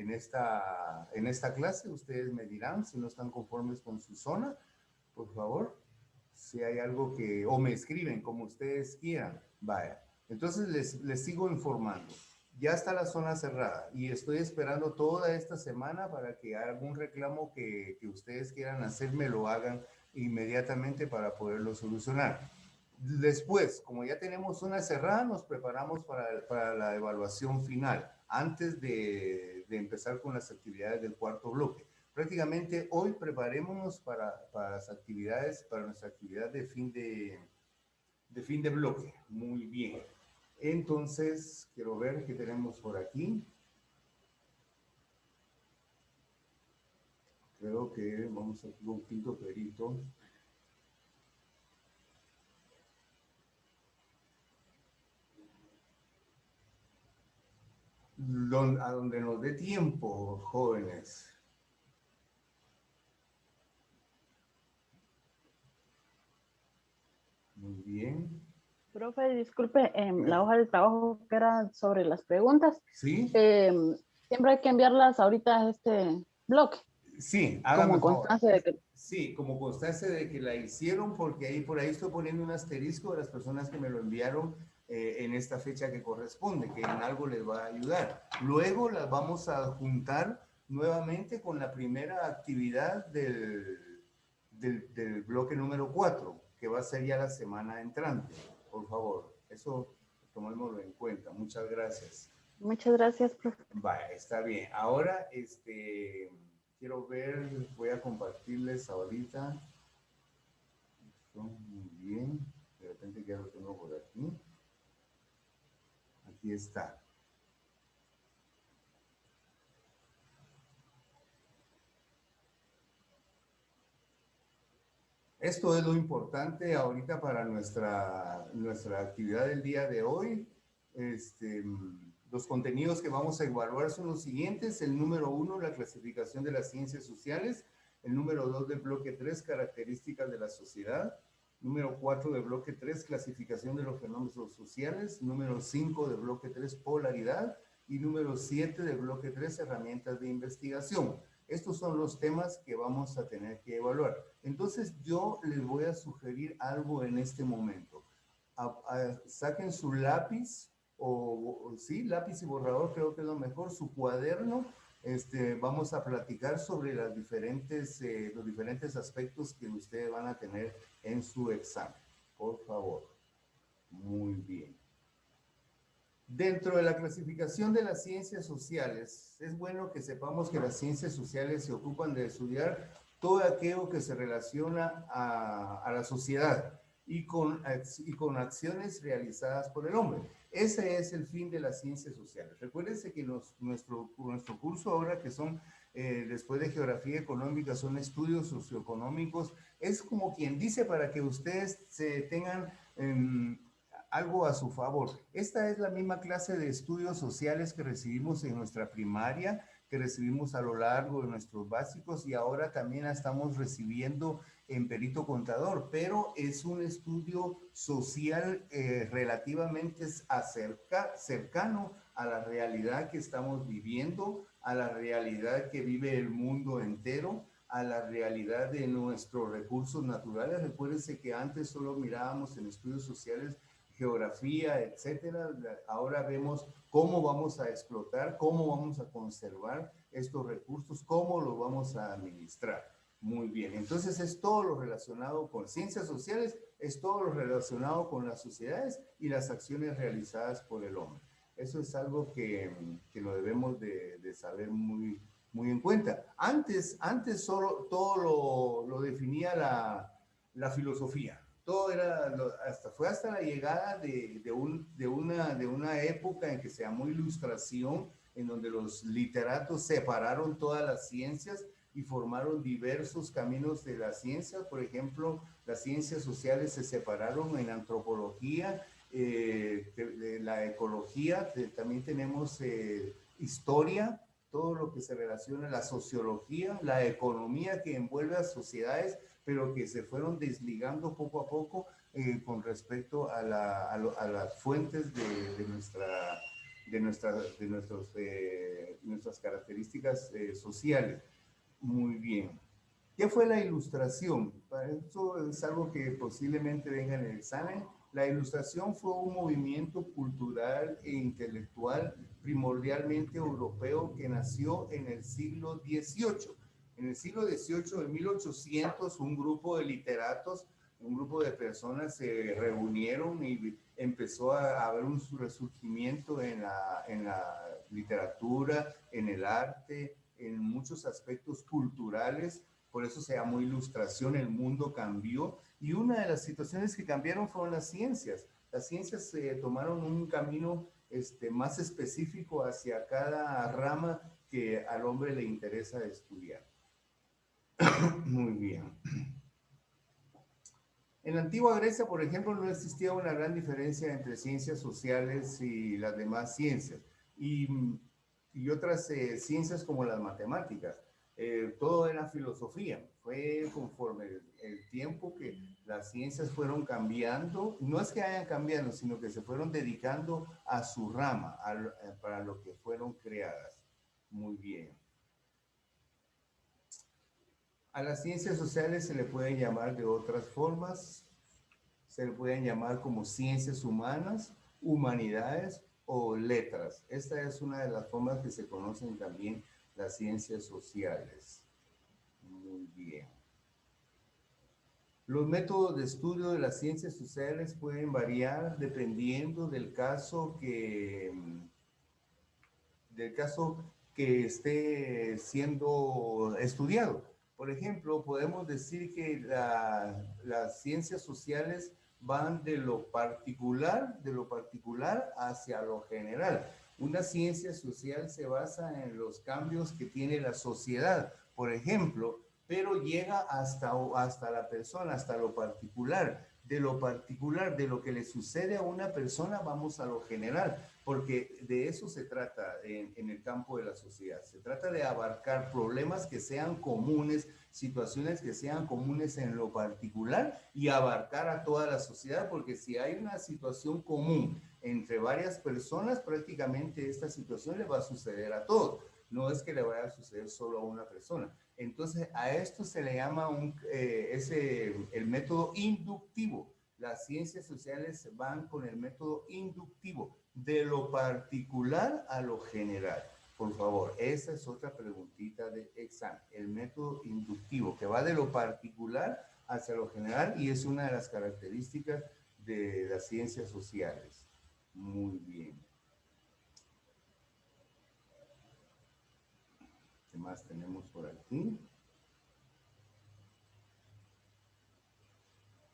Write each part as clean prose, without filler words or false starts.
en esta clase. Ustedes me dirán si no están conformes con su zona, por favor. Si hay algo que, o me escriben como ustedes quieran. Vaya. Entonces les sigo informando. Ya está la zona cerrada y estoy esperando toda esta semana para que algún reclamo que ustedes quieran hacer me lo hagan inmediatamente para poderlo solucionar. Después, como ya tenemos una cerrada, nos preparamos para la evaluación final, antes de empezar con las actividades del cuarto bloque. Prácticamente hoy preparémonos para las actividades, para nuestra actividad de fin de bloque. Muy bien. Entonces, quiero ver qué tenemos por aquí. Creo que vamos aquí con Quinto Perito. A donde nos dé tiempo, jóvenes. Muy bien. Profe, disculpe, la hoja de trabajo que era sobre las preguntas, ¿Sí? siempre hay que enviarlas ahorita a este bloque. Sí, Como hágame favor. constancia de que... Sí, como constancia de que la hicieron, porque ahí por ahí estoy poniendo un asterisco de las personas que me lo enviaron en esta fecha que corresponde, que en algo les va a ayudar. Luego las vamos a juntar nuevamente con la primera actividad del bloque número 4, que va a ser ya la semana entrante. Por favor, eso tomémoslo en cuenta. Muchas gracias. Muchas gracias, profe. Vale, está bien. Ahora, quiero ver, voy a compartirles ahorita. Muy bien. De repente ya lo tengo por aquí. Aquí está. Esto es lo importante ahorita para nuestra actividad del día de hoy. Los contenidos que vamos a evaluar son los siguientes. El número 1, la clasificación de las ciencias sociales. El número 2 del bloque 3, características de la sociedad. Número 4 de bloque 3, clasificación de los fenómenos sociales. Número 5 de bloque 3, polaridad. Y número 7 de bloque 3, herramientas de investigación. Estos son los temas que vamos a tener que evaluar. Entonces yo les voy a sugerir algo en este momento. Saquen su lápiz, sí, lápiz y borrador, creo que es lo mejor, su cuaderno. Vamos a platicar sobre los diferentes aspectos que ustedes van a tener en su examen. Por favor. Muy bien. Dentro de la clasificación de las ciencias sociales, es bueno que sepamos que las ciencias sociales se ocupan de estudiar todo aquello que se relaciona a la sociedad y con acciones realizadas por el hombre. Ese es el fin de las ciencias sociales. Recuérdense que nuestro curso ahora, que son después de geografía económica, son estudios socioeconómicos, es como quien dice para que ustedes se tengan algo a su favor. Esta es la misma clase de estudios sociales que recibimos en nuestra primaria, que recibimos a lo largo de nuestros básicos y ahora también la estamos recibiendo en perito contador, pero es un estudio social relativamente cercano a la realidad que estamos viviendo, a la realidad que vive el mundo entero, a la realidad de nuestros recursos naturales. Recuérdense que antes solo mirábamos en estudios sociales geografía, etcétera. Ahora vemos cómo vamos a explotar, cómo vamos a conservar estos recursos, cómo los vamos a administrar. Muy bien, entonces es todo lo relacionado con ciencias sociales, es todo lo relacionado con las sociedades y las acciones realizadas por el hombre. Eso es algo que lo debemos de saber muy en cuenta. Antes solo todo lo definía la filosofía. Todo era, fue hasta la llegada de una época en que se llamó Ilustración, en donde los literatos separaron todas las ciencias y formaron diversos caminos de la ciencia. Por ejemplo, las ciencias sociales se separaron en antropología, de la ecología, también tenemos historia, todo lo que se relaciona a la sociología, la economía que envuelve a sociedades, pero que se fueron desligando poco a poco con respecto a las fuentes de nuestras características sociales. Muy bien. ¿Qué fue la ilustración? Para esto es algo que posiblemente venga en el examen. La ilustración fue un movimiento cultural e intelectual primordialmente europeo que nació en el siglo XVIII. En el siglo XVIII, en 1800, un grupo de literatos, un grupo de personas se reunieron y empezó a haber un resurgimiento en la literatura, en el arte, en muchos aspectos culturales. Por eso se llamó ilustración, el mundo cambió y una de las situaciones que cambiaron fueron las ciencias. Las ciencias tomaron un camino más específico hacia cada rama que al hombre le interesa estudiar. Muy bien. En la antigua Grecia, por ejemplo, no existía una gran diferencia entre ciencias sociales y las demás ciencias y otras ciencias como las matemáticas. Todo era filosofía. Fue conforme el tiempo que las ciencias fueron cambiando, no es que hayan cambiado, sino que se fueron dedicando a su rama, para lo que fueron creadas. Muy bien. A las ciencias sociales se le pueden llamar de otras formas, se le pueden llamar como ciencias humanas, humanidades o letras. Esta es una de las formas que se conocen también las ciencias sociales. Muy bien. Los métodos de estudio de las ciencias sociales pueden variar dependiendo del caso que esté siendo estudiado. Por ejemplo, podemos decir que las ciencias sociales van de lo particular hacia lo general. Una ciencia social se basa en los cambios que tiene la sociedad, por ejemplo, pero llega hasta la persona, hasta lo particular. De lo particular, de lo que le sucede a una persona, vamos a lo general, porque de eso se trata en el campo de la sociedad. Se trata de abarcar problemas que sean comunes, situaciones que sean comunes en lo particular y abarcar a toda la sociedad, porque si hay una situación común entre varias personas, prácticamente esta situación le va a suceder a todos. No es que le vaya a suceder solo a una persona. Entonces, a esto se le llama el método inductivo. Las ciencias sociales van con el método inductivo, de lo particular a lo general. Por favor, esa es otra preguntita de examen. El método inductivo, que va de lo particular hacia lo general y es una de las características de las ciencias sociales. Muy bien. ¿Qué más tenemos por aquí?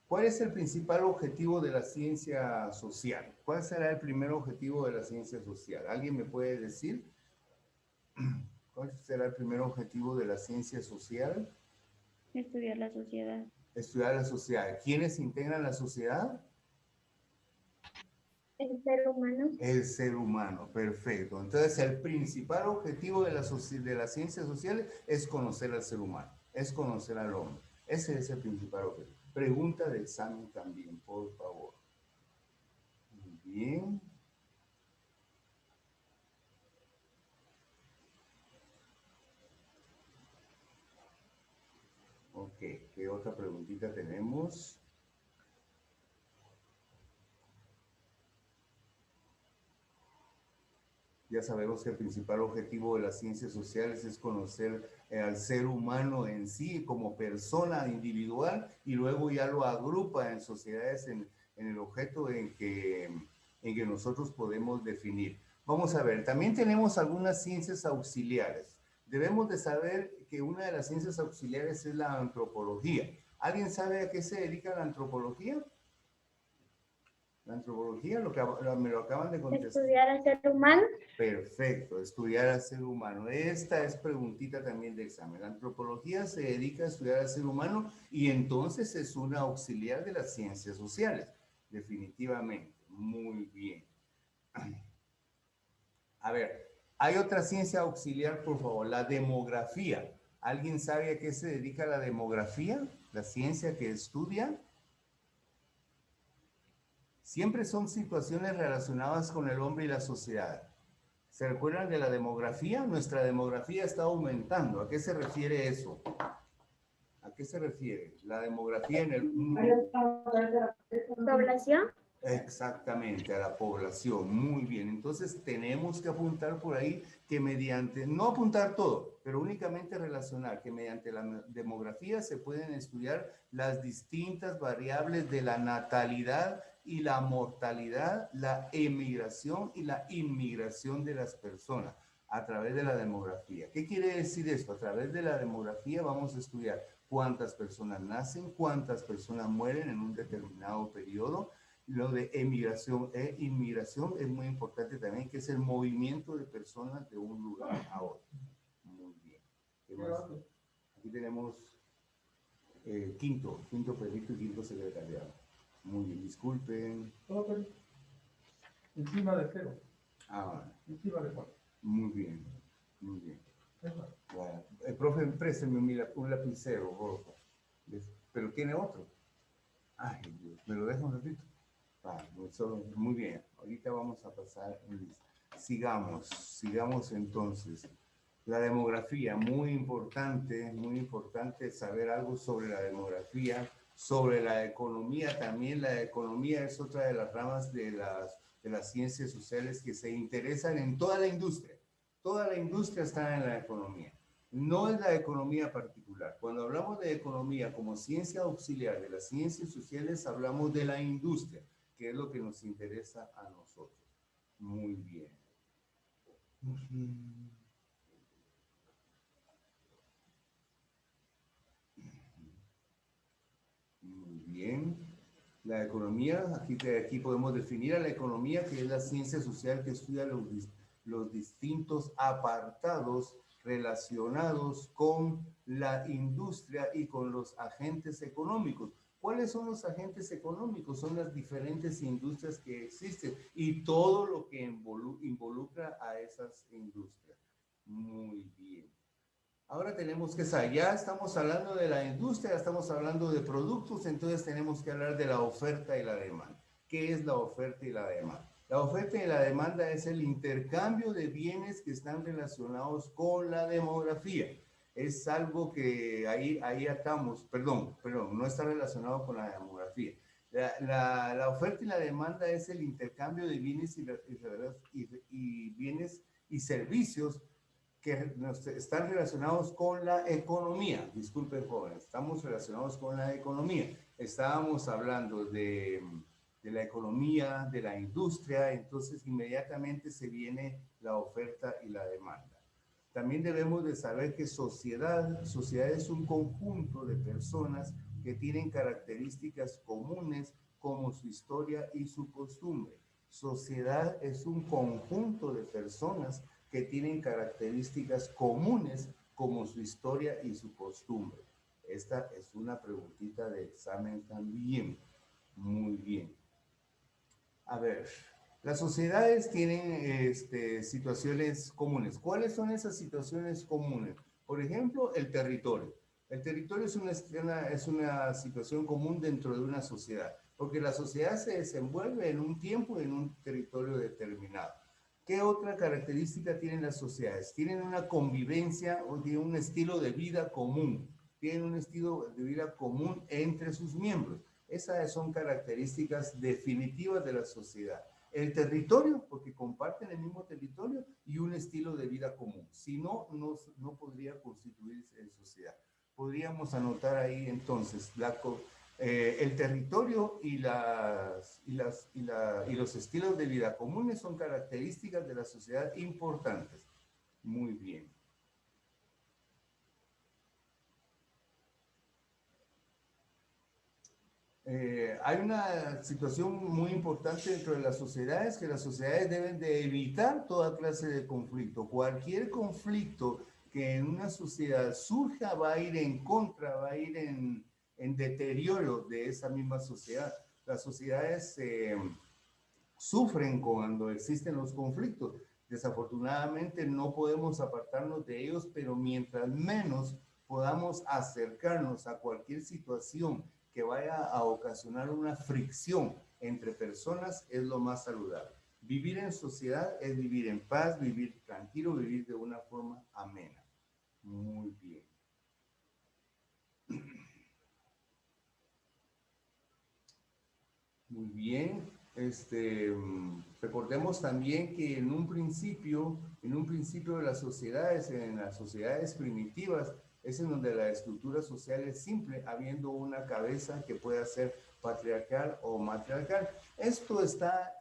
¿Cuál es el principal objetivo de la ciencia social? ¿Cuál será el primer objetivo de la ciencia social? ¿Alguien me puede decir? ¿Cuál será el primer objetivo de la ciencia social? Estudiar la sociedad. Estudiar la sociedad. ¿Quiénes integran la sociedad? El ser humano. El ser humano, perfecto. Entonces, el principal objetivo de las ciencias sociales es conocer al ser humano, es conocer al hombre. Ese es el principal objetivo. Pregunta de examen también, por favor. Muy bien. Ok, ¿qué otra preguntita tenemos? Ya sabemos que el principal objetivo de las ciencias sociales es conocer al ser humano en sí como persona individual y luego ya lo agrupa en sociedades en el objeto en que nosotros podemos definir. Vamos a ver, también tenemos algunas ciencias auxiliares. Debemos de saber que una de las ciencias auxiliares es la antropología. ¿Alguien sabe a qué se dedica la antropología? La antropología, me lo acaban de contestar. Estudiar al ser humano. Perfecto, estudiar al ser humano. Esta es preguntita también de examen. La antropología se dedica a estudiar al ser humano y entonces es una auxiliar de las ciencias sociales. Definitivamente. Muy bien. A ver, hay otra ciencia auxiliar, por favor, la demografía. ¿Alguien sabe a qué se dedica la demografía? La ciencia que estudia. Siempre son situaciones relacionadas con el hombre y la sociedad. ¿Se recuerdan de la demografía? Nuestra demografía está aumentando. ¿A qué se refiere eso? ¿A qué se refiere? La demografía en el mundo. Población. Exactamente, a la población. Muy bien. Entonces tenemos que apuntar por ahí que mediante, no apuntar todo, pero únicamente relacionar que mediante la demografía se pueden estudiar las distintas variables de la natalidad y la mortalidad, la emigración y la inmigración de las personas a través de la demografía. ¿Qué quiere decir esto? A través de la demografía vamos a estudiar cuántas personas nacen, cuántas personas mueren en un determinado periodo. Lo de emigración e inmigración es muy importante también, que es el movimiento de personas de un lugar a otro. Muy bien. ¿Qué más? Aquí tenemos quinto prefecto y quinto secretariado. Muy bien, disculpen. Encima de 0. Ah, Encima de 4. muy bien, muy bien. Bueno, profe, présteme un lapicero, por favor. Pero tiene otro. Ay, Dios, ¿me lo deja un ratito? Muy bien, ahorita vamos a pasar en lista. Sigamos entonces. La demografía, muy importante saber algo sobre la demografía, sobre la economía también. La economía es otra de las ramas de las ciencias sociales que se interesan en toda la industria. Toda la industria está en la economía. No es la economía particular. Cuando hablamos de economía como ciencia auxiliar de las ciencias sociales, hablamos de la industria, que es lo que nos interesa a nosotros. Muy bien. Muy bien. La economía, aquí podemos definir a la economía, que es la ciencia social que estudia los distintos apartados relacionados con la industria y con los agentes económicos. ¿Cuáles son los agentes económicos? Son las diferentes industrias que existen y todo lo que involucra a esas industrias. Muy bien. Ahora tenemos que saber, ya estamos hablando de la industria, estamos hablando de productos, entonces tenemos que hablar de la oferta y la demanda. ¿Qué es la oferta y la demanda? La oferta y la demanda es el intercambio de bienes que están relacionados con la demografía. Es algo que ahí atamos, perdón, no está relacionado con la demografía. La oferta y la demanda es el intercambio de bienes y bienes y servicios que están relacionados con la economía. Disculpen, jóvenes, estamos relacionados con la economía. Estábamos hablando de la economía, de la industria, entonces inmediatamente se viene la oferta y la demanda. También debemos de saber que sociedad es un conjunto de personas que tienen características comunes como su historia y su costumbre. Sociedad es un conjunto de personas que tienen características comunes como su historia y su costumbre. Esta es una preguntita de examen también. Muy bien. A ver, las sociedades tienen situaciones comunes. ¿Cuáles son esas situaciones comunes? Por ejemplo, el territorio. El territorio es una situación común dentro de una sociedad, porque la sociedad se desenvuelve en un tiempo y en un territorio determinado. ¿Qué otra característica tienen las sociedades? Tienen una convivencia o tienen un estilo de vida común. Tienen un estilo de vida común entre sus miembros. Esas son características definitivas de la sociedad. El territorio, porque comparten el mismo territorio, y un estilo de vida común. Si no, no podría constituirse en sociedad. Podríamos anotar ahí entonces el territorio y los estilos de vida comunes son características de la sociedad importantes. Muy bien. Hay una situación muy importante dentro de las sociedades, que las sociedades deben de evitar toda clase de conflicto. Cualquier conflicto que en una sociedad surja va a ir en contra, va a ir en deterioro de esa misma sociedad. Las sociedades sufren cuando existen los conflictos. Desafortunadamente no podemos apartarnos de ellos, pero mientras menos podamos acercarnos a cualquier situación que vaya a ocasionar una fricción entre personas, es lo más saludable. Vivir en sociedad es vivir en paz, vivir tranquilo, vivir de una forma amena. Muy bien. Muy bien. Recordemos también que en un principio de las sociedades, en las sociedades primitivas, es en donde la estructura social es simple, habiendo una cabeza que pueda ser patriarcal o matriarcal. Esto está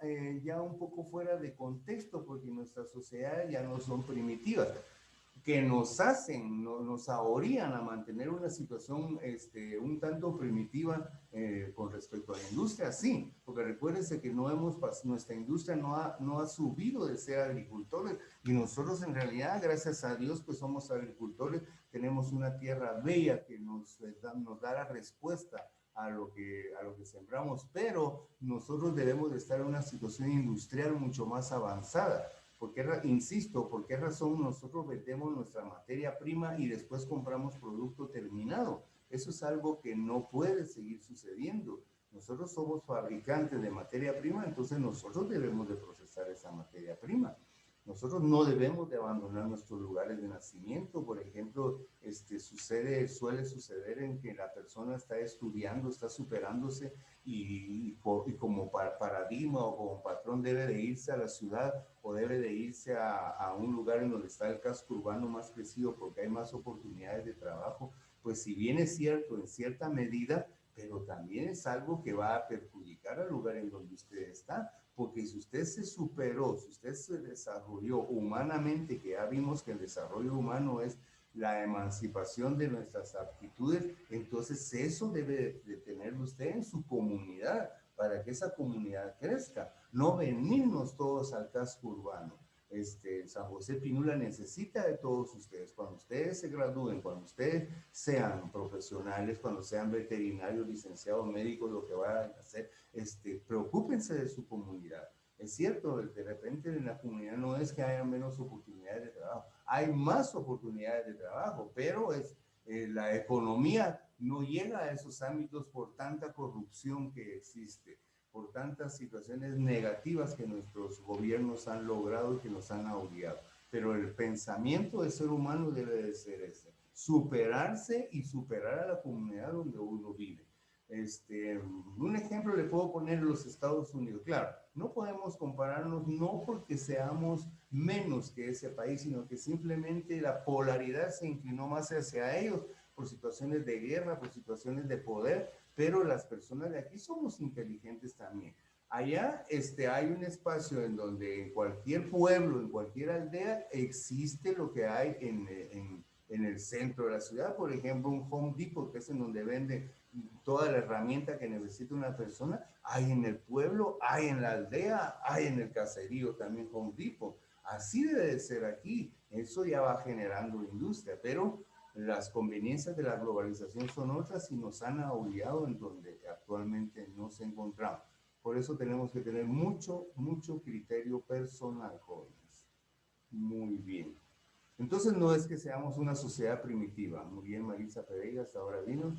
ya un poco fuera de contexto porque nuestras sociedades ya no son primitivas, que nos hacen, nos ahorían a mantener una situación un tanto primitiva con respecto a la industria, sí, porque recuérdense que nuestra industria no ha subido de ser agricultores y nosotros en realidad, gracias a Dios, pues somos agricultores, tenemos una tierra bella que nos da la respuesta a lo que sembramos, pero nosotros debemos de estar en una situación industrial mucho más avanzada. Insisto, ¿por qué razón nosotros vendemos nuestra materia prima y después compramos producto terminado? Eso es algo que no puede seguir sucediendo. Nosotros somos fabricantes de materia prima, entonces nosotros debemos de procesar esa materia prima. Nosotros no debemos de abandonar nuestros lugares de nacimiento. Por ejemplo, suele suceder en que la persona está estudiando, está superándose y como paradigma o como patrón debe de irse a la ciudad o debe de irse a un lugar en donde está el casco urbano más crecido porque hay más oportunidades de trabajo. Pues si bien es cierto en cierta medida, pero también es algo que va a perjudicar al lugar en donde usted está. Porque si usted se superó, si usted se desarrolló humanamente, que ya vimos que el desarrollo humano es la emancipación de nuestras aptitudes, entonces eso debe de tenerlo usted en su comunidad para que esa comunidad crezca. No venirnos todos al casco urbano. San José Pinula necesita de todos ustedes. Cuando ustedes se gradúen, cuando ustedes sean profesionales, cuando sean veterinarios, licenciados, médicos, lo que vayan a hacer, preocúpense de su comunidad. Es cierto, de repente en la comunidad no es que haya menos oportunidades de trabajo, hay más oportunidades de trabajo, pero la economía no llega a esos ámbitos por tanta corrupción que existe, por tantas situaciones negativas que nuestros gobiernos han logrado y que nos han auguiado. Pero el pensamiento del ser humano debe de ser ese, superarse y superar a la comunidad donde uno vive. Un ejemplo le puedo poner en los Estados Unidos. Claro, no podemos compararnos no porque seamos menos que ese país, sino que simplemente la polaridad se inclinó más hacia ellos por situaciones de guerra, por situaciones de poder, pero las personas de aquí somos inteligentes también. Allá hay un espacio en donde en cualquier pueblo, en cualquier aldea, existe lo que hay en el centro de la ciudad. Por ejemplo, un Home Depot, que es en donde venden toda la herramienta que necesita una persona. Hay en el pueblo, hay en la aldea, hay en el caserío también Home Depot. Así debe de ser aquí. Eso ya va generando industria, pero las conveniencias de la globalización son otras y nos han obligado en donde actualmente nos encontramos. Por eso tenemos que tener mucho criterio personal, jóvenes. Muy bien. Entonces no es que seamos una sociedad primitiva. Muy bien, Marisa Pereira, hasta ahora vino.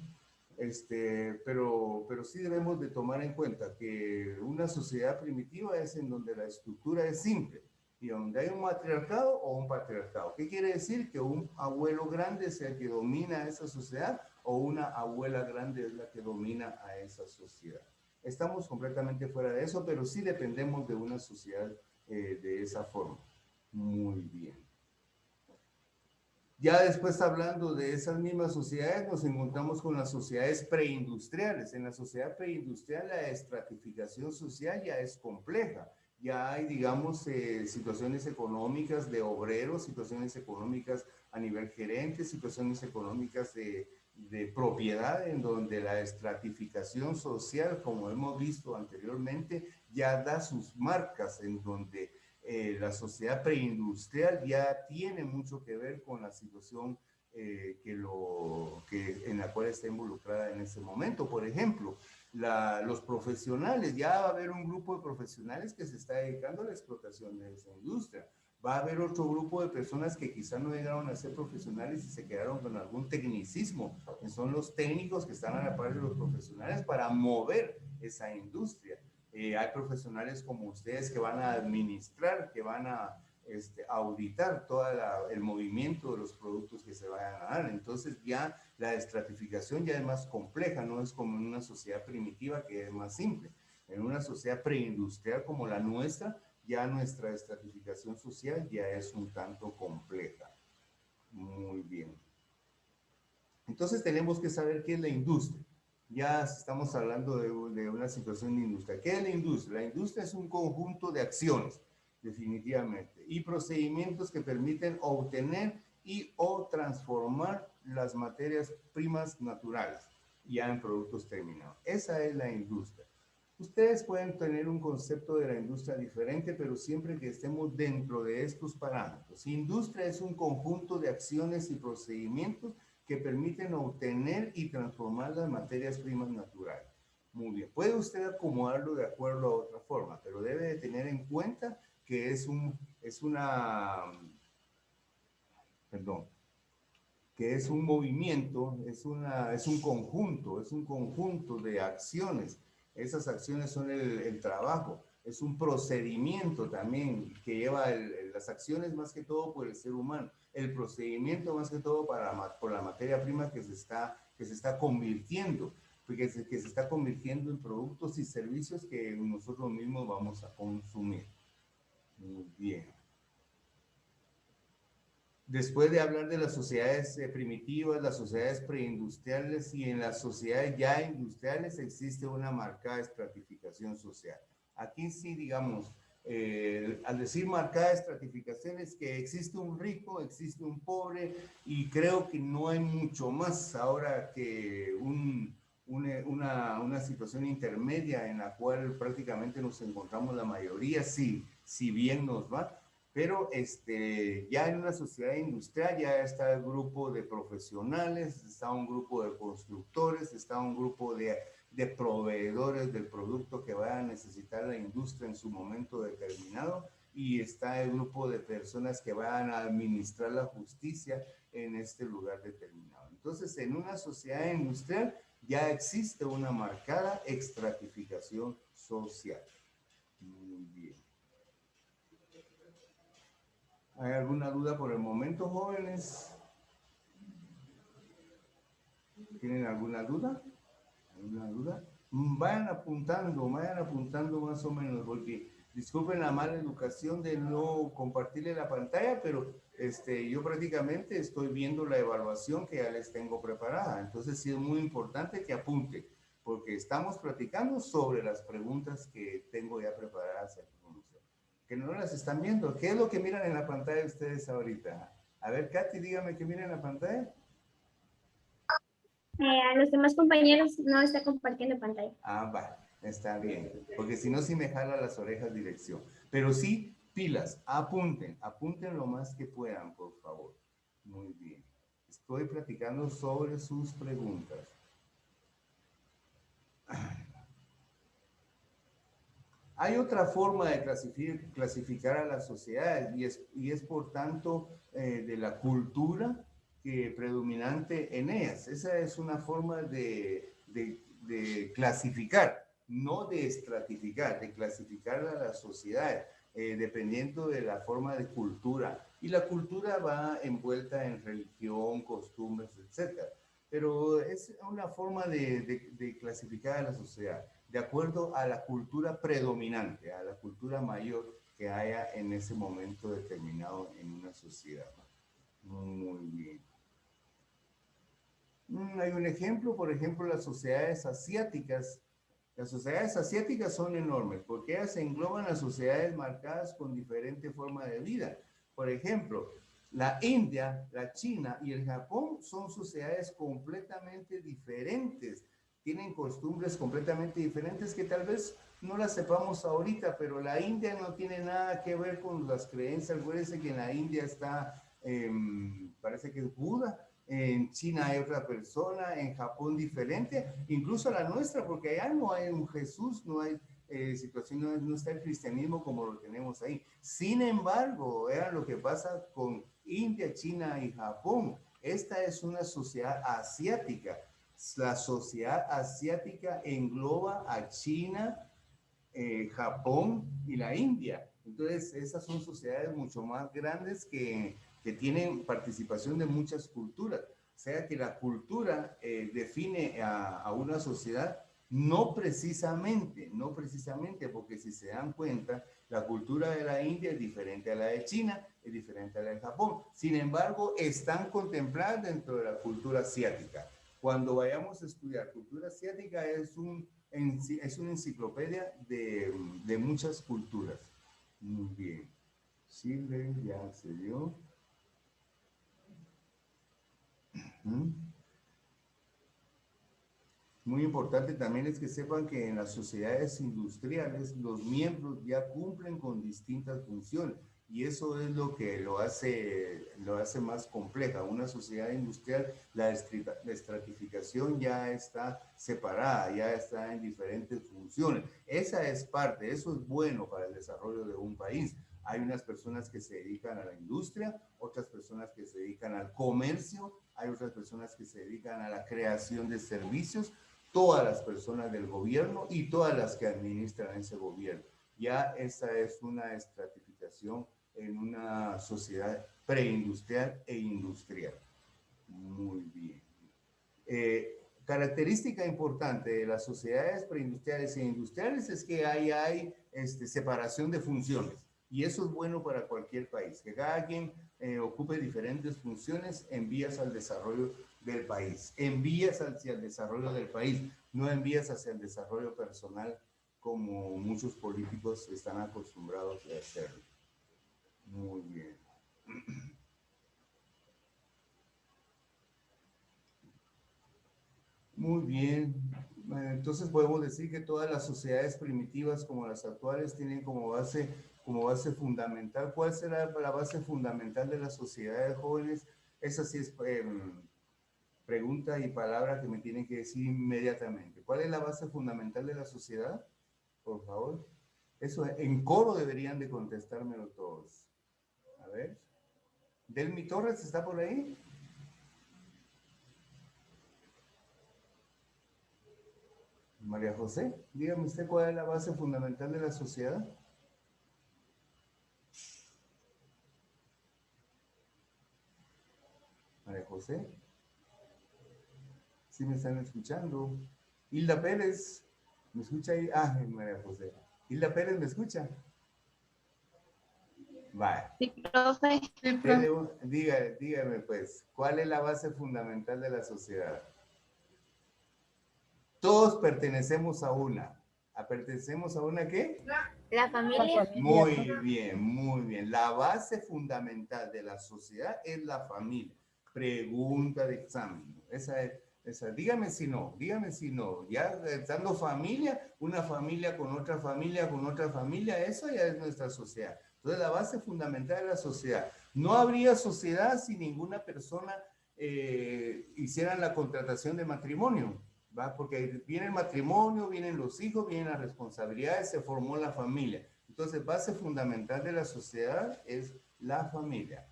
Pero sí debemos de tomar en cuenta que una sociedad primitiva es en donde la estructura es simple y donde hay un matriarcado o un patriarcado. ¿Qué quiere decir? Que un abuelo grande es el que domina a esa sociedad o una abuela grande es la que domina a esa sociedad. Estamos completamente fuera de eso, pero sí dependemos de una sociedad de esa forma. Muy bien. Ya después, hablando de esas mismas sociedades, nos encontramos con las sociedades preindustriales. En la sociedad preindustrial la estratificación social ya es compleja. Ya hay, digamos, situaciones económicas de obreros, situaciones económicas a nivel gerente, situaciones económicas de propiedad, en donde la estratificación social, como hemos visto anteriormente, ya da sus marcas, en donde la sociedad preindustrial ya tiene mucho que ver con la situación en la cual está involucrada en ese momento. Por ejemplo, los profesionales, ya va a haber un grupo de profesionales que se está dedicando a la explotación de esa industria. Va a haber otro grupo de personas que quizá no llegaron a ser profesionales y se quedaron con algún tecnicismo, que son los técnicos que están a la par de los profesionales para mover esa industria. Hay profesionales como ustedes que van a administrar, que van a auditar todo el movimiento de los productos que se vayan a dar. Entonces ya la estratificación ya es más compleja, no es como en una sociedad primitiva que es más simple. En una sociedad preindustrial como la nuestra, ya nuestra estratificación social ya es un tanto compleja. Muy bien. Entonces tenemos que saber qué es la industria. Ya estamos hablando de una situación de industria. ¿Qué es la industria? La industria es un conjunto de acciones, definitivamente, y procedimientos que permiten obtener y o transformar las materias primas naturales ya en productos terminados. Esa es la industria. Ustedes pueden tener un concepto de la industria diferente, pero siempre que estemos dentro de estos parámetros. Industria es un conjunto de acciones y procedimientos que permiten obtener y transformar las materias primas naturales. Muy bien, puede usted acomodarlo de acuerdo a otra forma, pero debe de tener en cuenta que es un movimiento, es un conjunto de acciones. Esas acciones son el trabajo, es un procedimiento también que lleva las acciones más que todo por el ser humano, el procedimiento más que todo por la materia prima que se está convirtiendo, que se está convirtiendo en productos y servicios que nosotros mismos vamos a consumir. Muy bien. Después de hablar de las sociedades primitivas, las sociedades preindustriales y en las sociedades ya industriales existe una marcada estratificación social. Aquí sí, digamos, al decir marcada estratificación es que existe un rico, existe un pobre y creo que no hay mucho más ahora que una situación intermedia en la cual prácticamente nos encontramos la mayoría, si bien nos va. Pero ya en una sociedad industrial ya está el grupo de profesionales, está un grupo de constructores, está un grupo de proveedores del producto que va a necesitar la industria en su momento determinado y está el grupo de personas que van a administrar la justicia en este lugar determinado. Entonces, en una sociedad industrial ya existe una marcada estratificación social. Muy bien. ¿Hay alguna duda por el momento, jóvenes? ¿Tienen alguna duda? ¿Alguna duda? Vayan apuntando más o menos, porque disculpen la mala educación de no compartirle la pantalla, pero yo prácticamente estoy viendo la evaluación que ya les tengo preparada. Entonces sí es muy importante que apunten, porque estamos platicando sobre las preguntas que tengo ya preparadas aquí con ustedes. Que no las están viendo. ¿Qué es lo que miran en la pantalla ustedes ahorita? A ver, Katy, dígame qué miran en la pantalla. A los demás compañeros no está compartiendo pantalla. Ah, va, está bien. Porque si no, sí me jala las orejas dirección. Pero sí, pilas, apunten lo más que puedan, por favor. Muy bien. Estoy platicando sobre sus preguntas. Hay otra forma de clasificar a las sociedades y es por tanto de la cultura predominante en ellas. Esa es una forma de clasificar, no de estratificar, de clasificar a las sociedades, dependiendo de la forma de cultura. Y la cultura va envuelta en religión, costumbres, etc. Pero es una forma de clasificar a la sociedad de acuerdo a la cultura predominante, a la cultura mayor que haya en ese momento determinado en una sociedad. Muy bien. Hay un ejemplo, por ejemplo, las sociedades asiáticas. Las sociedades asiáticas son enormes porque ellas engloban a sociedades marcadas con diferente forma de vida. Por ejemplo, la India, la China y el Japón son sociedades completamente diferentes. Tienen costumbres completamente diferentes que tal vez no las sepamos ahorita, pero la India no tiene nada que ver con las creencias. Acuérdense que en la India está, parece que es Buda. En China hay otra persona, en Japón diferente, incluso la nuestra, porque allá no hay un Jesús, no hay situación, no está el cristianismo como lo tenemos ahí. Sin embargo, vean lo que pasa con India, China y Japón. Esta es una sociedad asiática. La sociedad asiática engloba a China, Japón y la India. Entonces, esas son sociedades mucho más grandes que tienen participación de muchas culturas. O sea que la cultura define a una sociedad no precisamente, no precisamente, porque si se dan cuenta, la cultura de la India es diferente a la de China, es diferente a la de Japón. Sin embargo, están contempladas dentro de la cultura asiática. Cuando vayamos a estudiar cultura asiática es una enciclopedia de muchas culturas. Muy bien. Chile ya se dio. Muy importante también es que sepan que en las sociedades industriales los miembros ya cumplen con distintas funciones y eso es lo que lo hace más compleja. Una sociedad industrial, la estratificación ya está separada, ya está en diferentes funciones. Esa es parte, eso es bueno para el desarrollo de un país. Hay unas personas que se dedican a la industria, otras personas que se dedican al comercio, hay otras personas que se dedican a la creación de servicios, todas las personas del gobierno y todas las que administran ese gobierno. Ya esa es una estratificación en una sociedad preindustrial e industrial. Muy bien. Característica importante de las sociedades preindustriales e industriales es que hay separación de funciones. Y eso es bueno para cualquier país, que cada quien ocupe diferentes funciones en vías al desarrollo del país, en vías hacia el desarrollo del país, no en vías hacia el desarrollo personal como muchos políticos están acostumbrados a hacerlo. Muy bien. Muy bien. Entonces podemos decir que todas las sociedades primitivas como las actuales tienen como base fundamental. ¿Cuál será la base fundamental de las sociedades jóvenes? Esa sí es pregunta y palabra que me tienen que decir inmediatamente. ¿Cuál es la base fundamental de la sociedad? Por favor. Eso en coro deberían de contestármelo todos. A ver. ¿Delmi Torres está por ahí? María José, dígame usted cuál es la base fundamental de la sociedad. María José, ¿sí me están escuchando? Hilda Pérez, ¿me escucha ahí? Ah, María José. Hilda Pérez, ¿me escucha? Vale. Sí, profe. Dígame pues, ¿cuál es la base fundamental de la sociedad? Todos pertenecemos a una. ¿Pertenecemos a una qué? La familia. Muy bien, muy bien. La base fundamental de la sociedad es la familia. Pregunta de examen. Esa es. Dígame si no, dígame si no. Ya estando familia, una familia con otra familia, eso ya es nuestra sociedad. Entonces, la base fundamental de la sociedad. No habría sociedad si ninguna persona hiciera la contratación de matrimonio. ¿Va? Porque viene el matrimonio, vienen los hijos, vienen las responsabilidades, se formó la familia. Entonces, base fundamental de la sociedad es la familia.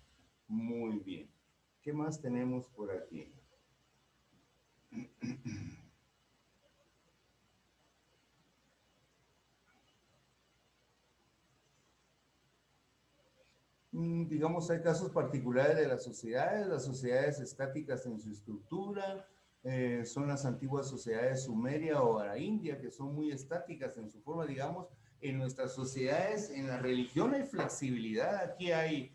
Muy bien. ¿Qué más tenemos por aquí? Digamos, hay casos particulares de las sociedades estáticas en su estructura, son las antiguas sociedades sumeria o india, que son muy estáticas en su forma, digamos, en nuestras sociedades, en la religión hay flexibilidad, aquí hay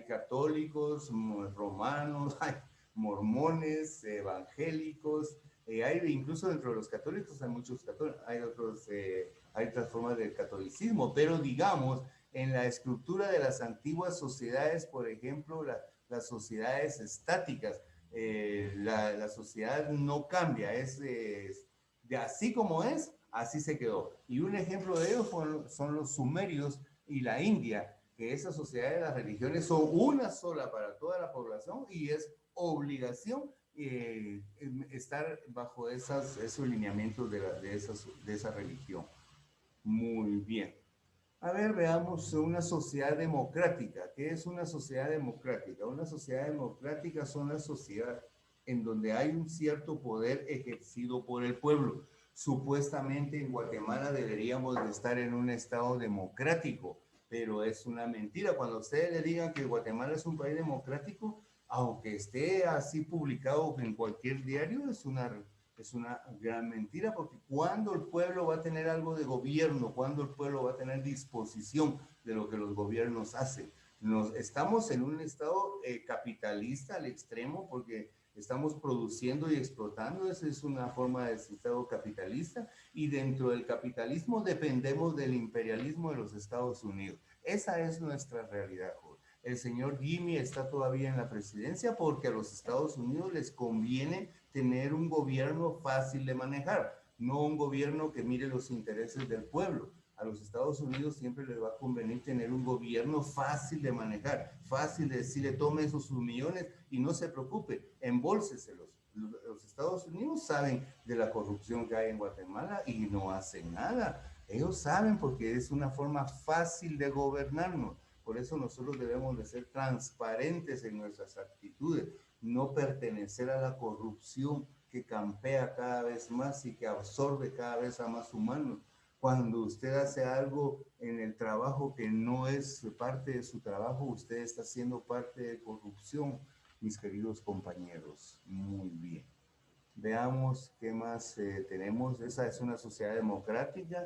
católicos, romanos, hay mormones, evangélicos, hay incluso dentro de los católicos hay muchos católicos, hay otras formas del catolicismo, pero digamos, en la estructura de las antiguas sociedades, por ejemplo, las sociedades estáticas, la sociedad no cambia, de así como es, así se quedó. Y un ejemplo de ello son los sumerios y la India, que esas sociedades, las religiones son una sola para toda la población y es obligación estar bajo esos lineamientos de esa religión. Muy bien. A ver, veamos una sociedad democrática. ¿Qué es una sociedad democrática? Una sociedad democrática son las sociedades en donde hay un cierto poder ejercido por el pueblo. Supuestamente en Guatemala deberíamos de estar en un estado democrático, pero es una mentira. Cuando ustedes le digan que Guatemala es un país democrático, aunque esté así publicado en cualquier diario, es una gran mentira, porque cuando el pueblo va a tener algo de gobierno, cuando el pueblo va a tener disposición de lo que los gobiernos hacen. Estamos en un estado capitalista al extremo, porque estamos produciendo y explotando. Esa es una forma de estado capitalista, y dentro del capitalismo dependemos del imperialismo de los Estados Unidos. Esa es nuestra realidad, joven. El señor Jimmy está todavía en la presidencia porque a los Estados Unidos les conviene tener un gobierno fácil de manejar, no un gobierno que mire los intereses del pueblo. A los Estados Unidos siempre les va a convenir tener un gobierno fácil de manejar, fácil de decirle: tome esos sus millones y no se preocupe, embolséselos. Los Estados Unidos saben de la corrupción que hay en Guatemala y no hacen nada. Ellos saben, porque es una forma fácil de gobernarnos. Por eso nosotros debemos de ser transparentes en nuestras actitudes, no pertenecer a la corrupción que campea cada vez más y que absorbe cada vez a más humanos. Cuando usted hace algo en el trabajo que no es parte de su trabajo, usted está siendo parte de corrupción, mis queridos compañeros. Muy bien. Veamos qué más tenemos. Esa es una sociedad democrática.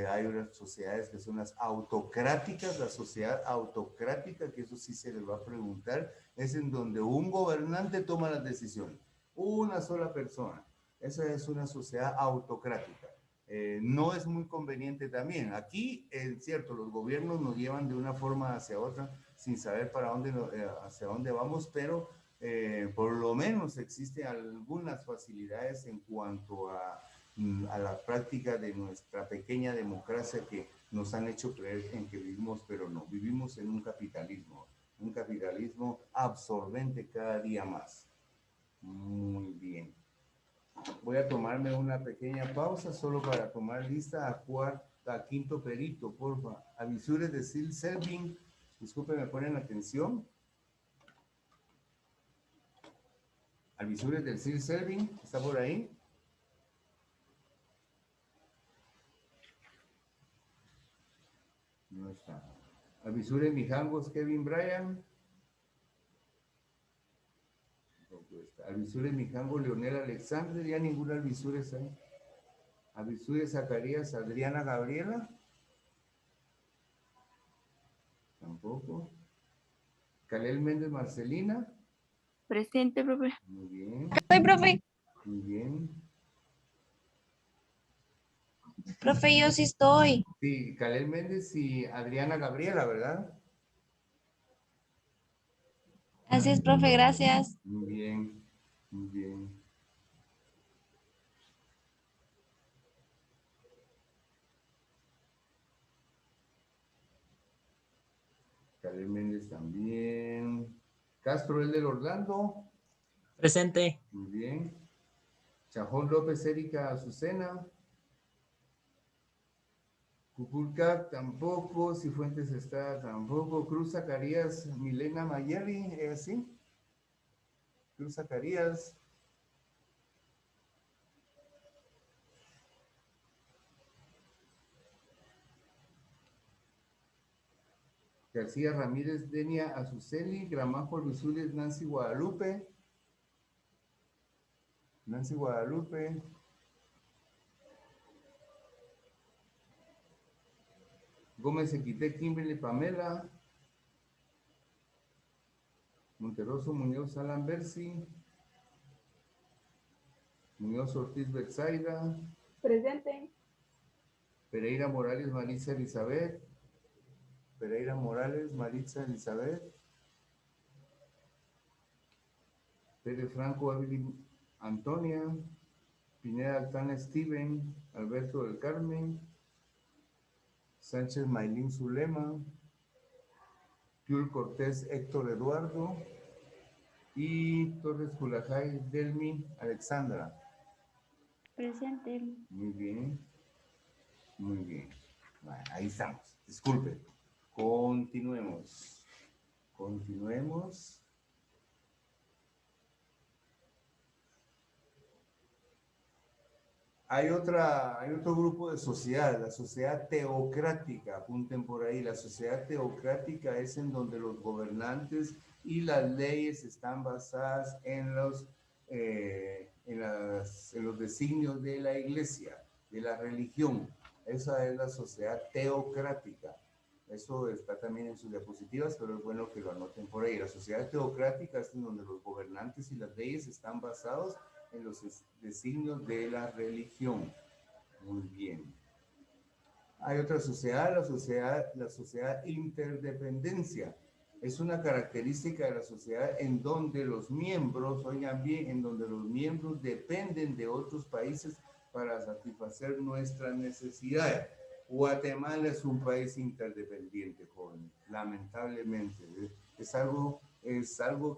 Hay unas sociedades que son las autocráticas. La sociedad autocrática, que eso sí se les va a preguntar, es en donde un gobernante toma las decisiones. Una sola persona. Esa es una sociedad autocrática. No es muy conveniente también. Aquí, es cierto, los gobiernos nos llevan de una forma hacia otra sin saber hacia dónde vamos, pero por lo menos existen algunas facilidades en cuanto a la práctica de nuestra pequeña democracia, que nos han hecho creer en que vivimos, pero no, vivimos en un capitalismo absorbente cada día más. Muy bien. Voy a tomarme una pequeña pausa solo para tomar lista a quinto perito, porfa. Avisures de Sil Selvin. Disculpen, me ponen atención. Avisures del Sil Selvin, ¿está por ahí? No está. Avisures Mijangos Kevin Bryan. Alvisures Mijango Leonel Alexandre, ya ninguna Alvisures ahí. Alvisures Zacarías Adriana Gabriela. Tampoco. Calel Méndez Marcelina. Presente, profe. Muy bien. Soy profe. Muy bien. Profe, yo sí estoy. Sí, Calel Méndez y Adriana Gabriela, ¿verdad? Así es, profe, gracias. Muy bien, muy bien. Calel Méndez también. Castro El del Orlando. Presente. Muy bien. Chajón López Erika Azucena. Cuculca tampoco. Cifuentes está tampoco. Cruz Zacarías Milena Mayeri, ¿es así? Cruz Zacarías. García Ramírez Denia Azuceli. Gramajo Luzules Nancy Guadalupe. Nancy Guadalupe. Gómez Equité Kimberly Pamela. Monterroso Muñoz Alan Bersi. Muñoz Ortiz Betsaida. Presente. Pereira Morales Maritza Elizabeth. Pereira Morales Maritza Elizabeth. Pérez Franco Evelyn Antonia. Pineda Altana Steven. Alberto del Carmen. Sánchez Maylin Zulema. Piul Cortés Héctor Eduardo. Y Torres Culajay Delmi Alexandra. Presente. Muy bien. Muy bien. Bueno, ahí estamos. Disculpe. Continuemos. Continuemos. Hay otro grupo de sociedad, la sociedad teocrática, apunten por ahí. La sociedad teocrática es en donde los gobernantes y las leyes están basadas en los designios de la iglesia, de la religión. Esa es la sociedad teocrática. Eso está también en sus diapositivas, pero es bueno que lo anoten por ahí. La sociedad teocrática es en donde los gobernantes y las leyes están basados en los designios de la religión. Muy bien. Hay otra sociedad, la sociedad interdependencia. Es una característica de la sociedad en donde los miembros, oigan bien, en donde los miembros dependen de otros países para satisfacer nuestras necesidades. Guatemala es un país interdependiente, jóvenes, lamentablemente. Es algo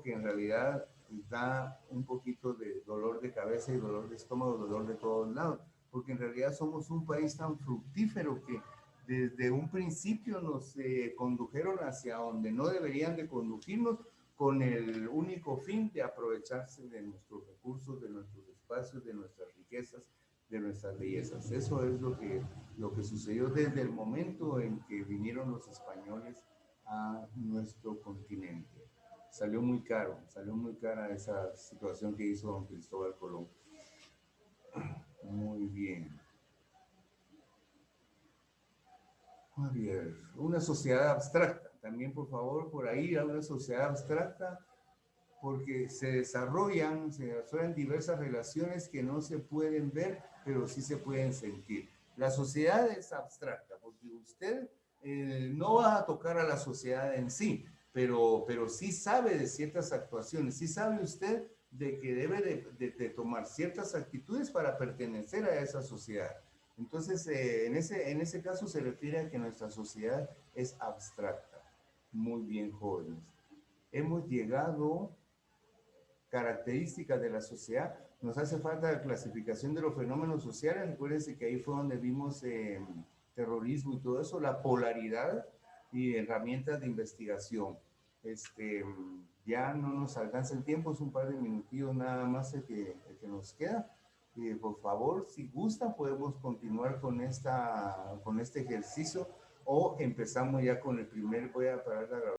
que en realidad da un poquito de dolor de cabeza y dolor de estómago, dolor de todos lados, porque en realidad somos un país tan fructífero que desde un principio nos condujeron hacia donde no deberían de conducirnos, con el único fin de aprovecharse de nuestros recursos, de nuestros espacios, de nuestras riquezas, de nuestras bellezas. Eso es lo que sucedió desde el momento en que vinieron los españoles a nuestro continente. Salió muy cara esa situación que hizo don Cristóbal Colón. Muy bien. Muy bien. Una sociedad abstracta. También, por favor, por ahí hay una sociedad abstracta porque se desarrollan diversas relaciones que no se pueden ver, pero sí se pueden sentir. La sociedad es abstracta porque usted no va a tocar a la sociedad en sí, pero sí sabe de ciertas actuaciones, sí sabe usted de que debe de tomar ciertas actitudes para pertenecer a esa sociedad. Entonces, en ese caso se refiere a que nuestra sociedad es abstracta. Muy bien, jóvenes. Hemos llegado características de la sociedad. Nos hace falta la clasificación de los fenómenos sociales. Recuérdense que ahí fue donde vimos terrorismo y todo eso, la polaridad y herramientas de investigación. Ya no nos alcanza el tiempo, es un par de minutillos nada más el que nos queda. Por favor, si gustan, podemos continuar con este ejercicio o empezamos ya con el primer, voy a parar la grabación.